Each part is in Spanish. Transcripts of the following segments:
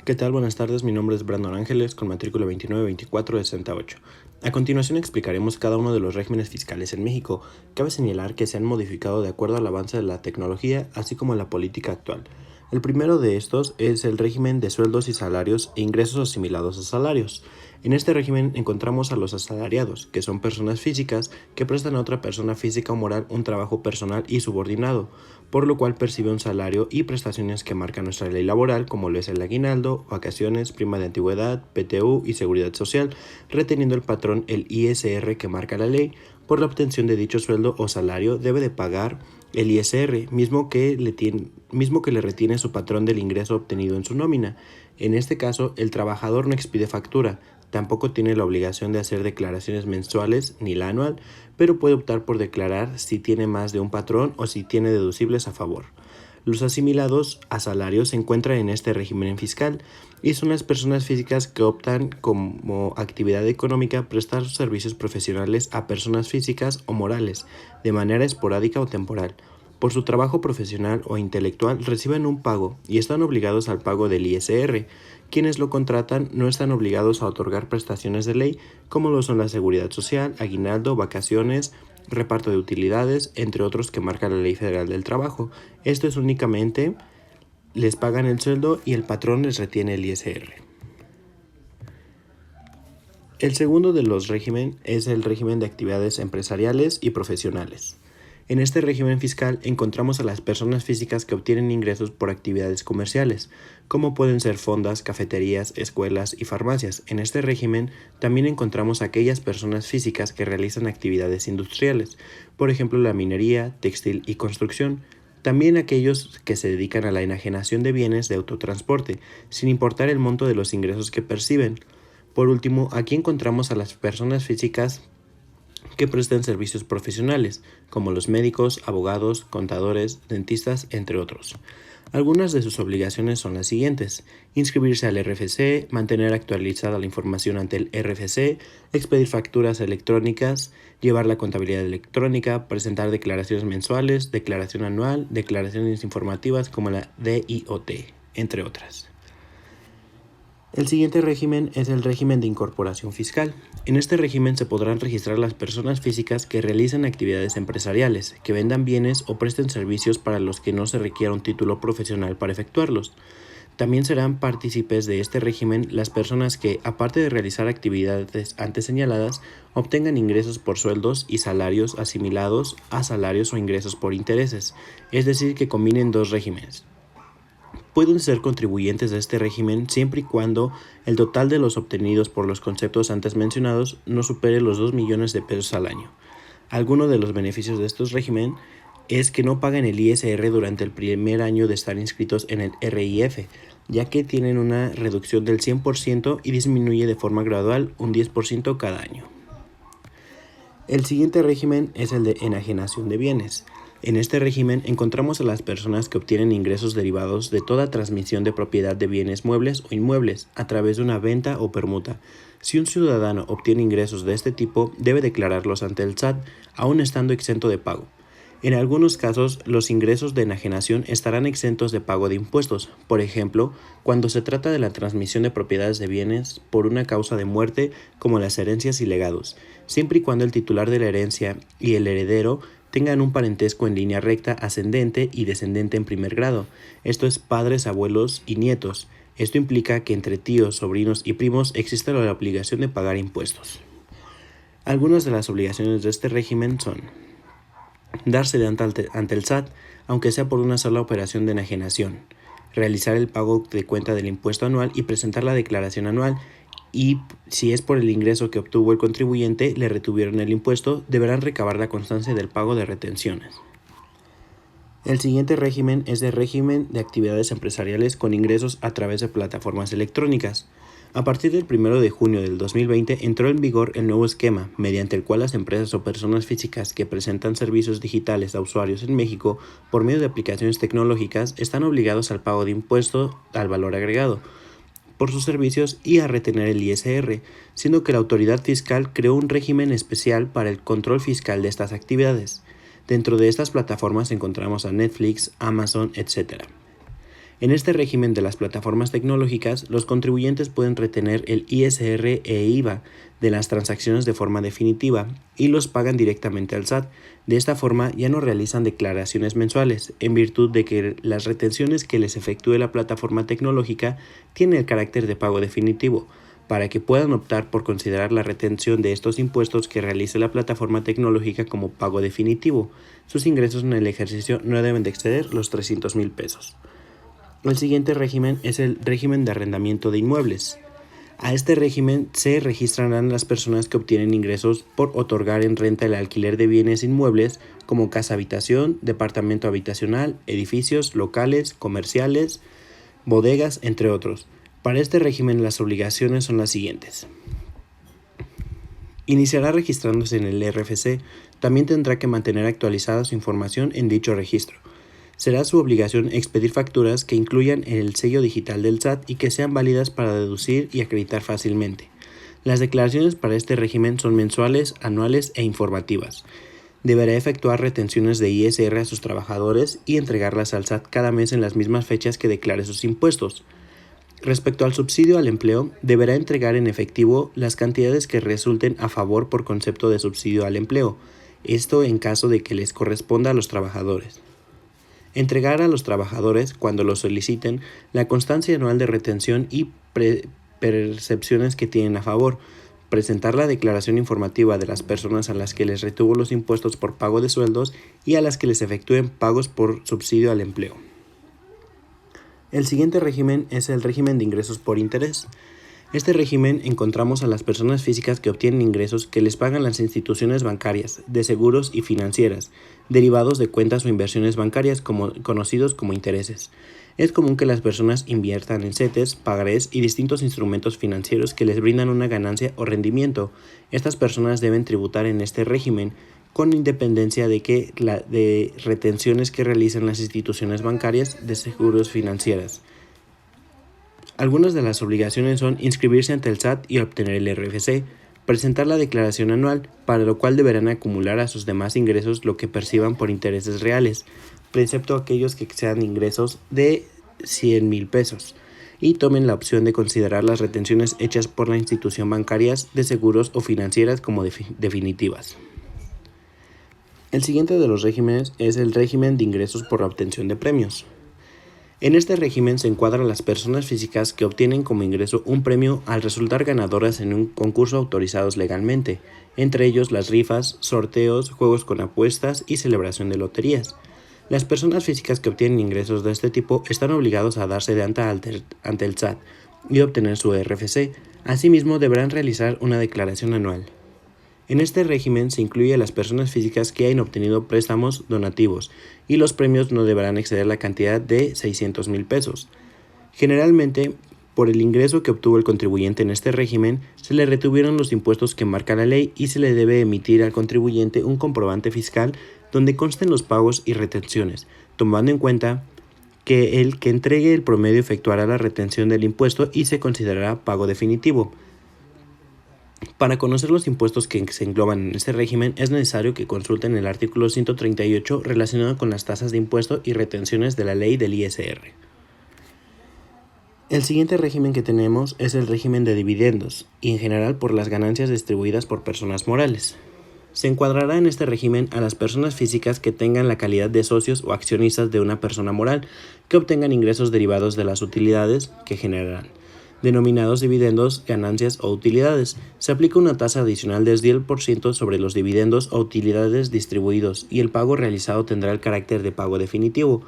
¿Qué tal? Buenas tardes, mi nombre es Brandon Ángeles con matrícula 292468. A continuación explicaremos cada uno de los regímenes fiscales en México. Cabe señalar que se han modificado de acuerdo al avance de la tecnología, así como a la política actual. El primero de estos es el régimen de sueldos y salarios e ingresos asimilados a salarios. En este régimen encontramos a los asalariados, que son personas físicas que prestan a otra persona física o moral un trabajo personal y subordinado, por lo cual percibe un salario y prestaciones que marca nuestra ley laboral, como lo es el aguinaldo, vacaciones, prima de antigüedad, PTU y seguridad social, reteniendo el patrón el ISR que marca la ley. Por la obtención de dicho sueldo o salario debe de pagar el ISR, mismo que le retiene su patrón del ingreso obtenido en su nómina. En este caso, el trabajador no expide factura, tampoco tiene la obligación de hacer declaraciones mensuales ni la anual, pero puede optar por declarar si tiene más de un patrón o si tiene deducibles a favor. Los asimilados a salarios se encuentran en este régimen fiscal y son las personas físicas que optan como actividad económica prestar servicios profesionales a personas físicas o morales de manera esporádica o temporal. Por su trabajo profesional o intelectual reciben un pago y están obligados al pago del ISR. Quienes lo contratan no están obligados a otorgar prestaciones de ley como lo son la seguridad social, aguinaldo, vacaciones, reparto de utilidades, entre otros que marca la Ley Federal del Trabajo. Esto es únicamente les pagan el sueldo y el patrón les retiene el ISR. El segundo de los regímenes es el régimen de actividades empresariales y profesionales. En este régimen fiscal encontramos a las personas físicas que obtienen ingresos por actividades comerciales, como pueden ser fondas, cafeterías, escuelas y farmacias. En este régimen también encontramos a aquellas personas físicas que realizan actividades industriales, por ejemplo la minería, textil y construcción. También aquellos que se dedican a la enajenación de bienes de autotransporte, sin importar el monto de los ingresos que perciben. Por último, aquí encontramos a las personas físicas que prestan servicios profesionales, como los médicos, abogados, contadores, dentistas, entre otros. Algunas de sus obligaciones son las siguientes: inscribirse al RFC, mantener actualizada la información ante el RFC, expedir facturas electrónicas, llevar la contabilidad electrónica, presentar declaraciones mensuales, declaración anual, declaraciones informativas como la DIOT, entre otras. El siguiente régimen es el régimen de incorporación fiscal. En este régimen se podrán registrar las personas físicas que realicen actividades empresariales, que vendan bienes o presten servicios para los que no se requiera un título profesional para efectuarlos. También serán partícipes de este régimen las personas que, aparte de realizar actividades antes señaladas, obtengan ingresos por sueldos y salarios asimilados a salarios o ingresos por intereses, es decir, que combinen dos regímenes. Pueden ser contribuyentes de este régimen siempre y cuando el total de los obtenidos por los conceptos antes mencionados no supere los 2 millones de pesos al año. Alguno de los beneficios de estos régimen es que no pagan el ISR durante el primer año de estar inscritos en el RIF, ya que tienen una reducción del 100% y disminuye de forma gradual un 10% cada año. El siguiente régimen es el de enajenación de bienes. En este régimen encontramos a las personas que obtienen ingresos derivados de toda transmisión de propiedad de bienes muebles o inmuebles a través de una venta o permuta. Si un ciudadano obtiene ingresos de este tipo, debe declararlos ante el SAT, aun estando exento de pago. En algunos casos, los ingresos de enajenación estarán exentos de pago de impuestos, por ejemplo, cuando se trata de la transmisión de propiedades de bienes por una causa de muerte, como las herencias y legados, siempre y cuando el titular de la herencia y el heredero tengan un parentesco en línea recta ascendente y descendente en primer grado, esto es padres, abuelos y nietos. Esto implica que entre tíos, sobrinos y primos existe la obligación de pagar impuestos. Algunas de las obligaciones de este régimen son: darse de ante el SAT, aunque sea por una sola operación de enajenación, realizar el pago de cuenta del impuesto anual y presentar la declaración anual, y si es por el ingreso que obtuvo el contribuyente le retuvieron el impuesto, deberán recabar la constancia del pago de retenciones. El siguiente régimen es el régimen de actividades empresariales con ingresos a través de plataformas electrónicas. A partir del 1 de junio del 2020 entró en vigor el nuevo esquema, mediante el cual las empresas o personas físicas que presentan servicios digitales a usuarios en México por medio de aplicaciones tecnológicas están obligados al pago de impuesto al valor agregado por sus servicios y a retener el ISR, siendo que la autoridad fiscal creó un régimen especial para el control fiscal de estas actividades. Dentro de estas plataformas encontramos a Netflix, Amazon, etc. En este régimen de las plataformas tecnológicas, los contribuyentes pueden retener el ISR e IVA de las transacciones de forma definitiva y los pagan directamente al SAT. De esta forma ya no realizan declaraciones mensuales, en virtud de que las retenciones que les efectúe la plataforma tecnológica tienen el carácter de pago definitivo, para que puedan optar por considerar la retención de estos impuestos que realice la plataforma tecnológica como pago definitivo. Sus ingresos en el ejercicio no deben de exceder los 300,000 pesos. El siguiente régimen es el régimen de arrendamiento de inmuebles. A este régimen se registrarán las personas que obtienen ingresos por otorgar en renta el alquiler de bienes inmuebles como casa habitación, departamento habitacional, edificios, locales, comerciales, bodegas, entre otros. Para este régimen las obligaciones son las siguientes. Iniciará registrándose en el RFC, también tendrá que mantener actualizada su información en dicho registro. Será su obligación expedir facturas que incluyan el sello digital del SAT y que sean válidas para deducir y acreditar fácilmente. Las declaraciones para este régimen son mensuales, anuales e informativas. Deberá efectuar retenciones de ISR a sus trabajadores y entregarlas al SAT cada mes en las mismas fechas que declare sus impuestos. Respecto al subsidio al empleo, deberá entregar en efectivo las cantidades que resulten a favor por concepto de subsidio al empleo, esto en caso de que les corresponda a los trabajadores. Entregar a los trabajadores, cuando lo soliciten, la constancia anual de retención y percepciones que tienen a favor. Presentar la declaración informativa de las personas a las que les retuvo los impuestos por pago de sueldos y a las que les efectúen pagos por subsidio al empleo. El siguiente régimen es el régimen de ingresos por interés. Este régimen encontramos a las personas físicas que obtienen ingresos que les pagan las instituciones bancarias, de seguros y financieras, derivados de cuentas o inversiones bancarias conocidos como intereses. Es común que las personas inviertan en CETES, pagarés y distintos instrumentos financieros que les brindan una ganancia o rendimiento. Estas personas deben tributar en este régimen, con independencia de retenciones que realicen las instituciones bancarias de seguros financieras. Algunas de las obligaciones son inscribirse ante el SAT y obtener el RFC, presentar la declaración anual, para lo cual deberán acumular a sus demás ingresos lo que perciban por intereses reales, excepto aquellos que sean ingresos de 100,000 pesos, y tomen la opción de considerar las retenciones hechas por la institución bancarias de seguros o financieras como definitivas. El siguiente de los regímenes es el régimen de ingresos por la obtención de premios. En este régimen se encuadran las personas físicas que obtienen como ingreso un premio al resultar ganadoras en un concurso autorizados legalmente, entre ellos las rifas, sorteos, juegos con apuestas y celebración de loterías. Las personas físicas que obtienen ingresos de este tipo están obligados a darse de alta ante el SAT y obtener su RFC. Asimismo, deberán realizar una declaración anual. En este régimen se incluye a las personas físicas que hayan obtenido préstamos donativos y los premios no deberán exceder la cantidad de 600,000 pesos. Generalmente, por el ingreso que obtuvo el contribuyente en este régimen, se le retuvieron los impuestos que marca la ley y se le debe emitir al contribuyente un comprobante fiscal donde consten los pagos y retenciones, tomando en cuenta que el que entregue el promedio efectuará la retención del impuesto y se considerará pago definitivo. Para conocer los impuestos que se engloban en este régimen es necesario que consulten el artículo 138 relacionado con las tasas de impuesto y retenciones de la ley del ISR. El siguiente régimen que tenemos es el régimen de dividendos, y en general por las ganancias distribuidas por personas morales. Se encuadrará en este régimen a las personas físicas que tengan la calidad de socios o accionistas de una persona moral, que obtengan ingresos derivados de las utilidades que generarán, denominados dividendos, ganancias o utilidades. Se aplica una tasa adicional del 10% sobre los dividendos o utilidades distribuidos y el pago realizado tendrá el carácter de pago definitivo.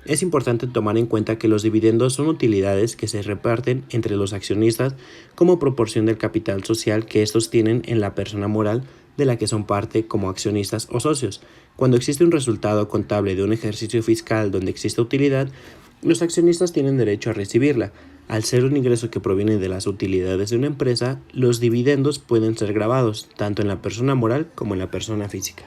Es importante tomar en cuenta que los dividendos son utilidades que se reparten entre los accionistas como proporción del capital social que estos tienen en la persona moral de la que son parte como accionistas o socios. Cuando existe un resultado contable de un ejercicio fiscal donde existe utilidad, los accionistas tienen derecho a recibirla. Al ser un ingreso que proviene de las utilidades de una empresa, los dividendos pueden ser grabados tanto en la persona moral como en la persona física.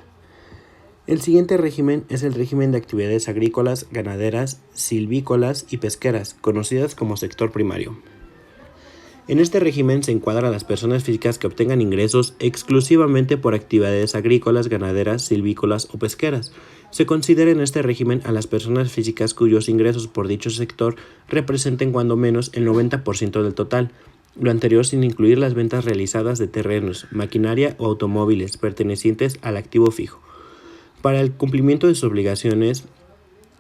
El siguiente régimen es el régimen de actividades agrícolas, ganaderas, silvícolas y pesqueras, conocidas como sector primario. En este régimen se encuadran a las personas físicas que obtengan ingresos exclusivamente por actividades agrícolas, ganaderas, silvícolas o pesqueras. Se considera en este régimen a las personas físicas cuyos ingresos por dicho sector representen cuando menos el 90% del total, lo anterior sin incluir las ventas realizadas de terrenos, maquinaria o automóviles pertenecientes al activo fijo. Para el cumplimiento de sus obligaciones,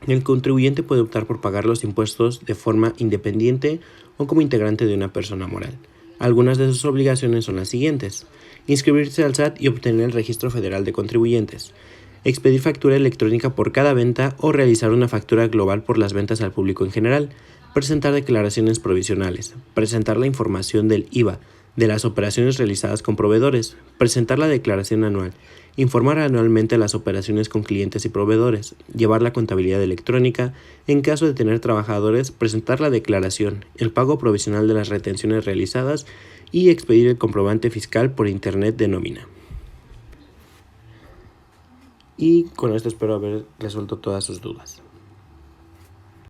el contribuyente puede optar por pagar los impuestos de forma independiente o como integrante de una persona moral. Algunas de sus obligaciones son las siguientes: inscribirse al SAT y obtener el Registro Federal de Contribuyentes, expedir factura electrónica por cada venta o realizar una factura global por las ventas al público en general, presentar declaraciones provisionales, presentar la información del IVA, de las operaciones realizadas con proveedores, presentar la declaración anual, informar anualmente las operaciones con clientes y proveedores, llevar la contabilidad electrónica, en caso de tener trabajadores, presentar la declaración, el pago provisional de las retenciones realizadas y expedir el comprobante fiscal por internet de nómina. Y con esto espero haber resuelto todas sus dudas.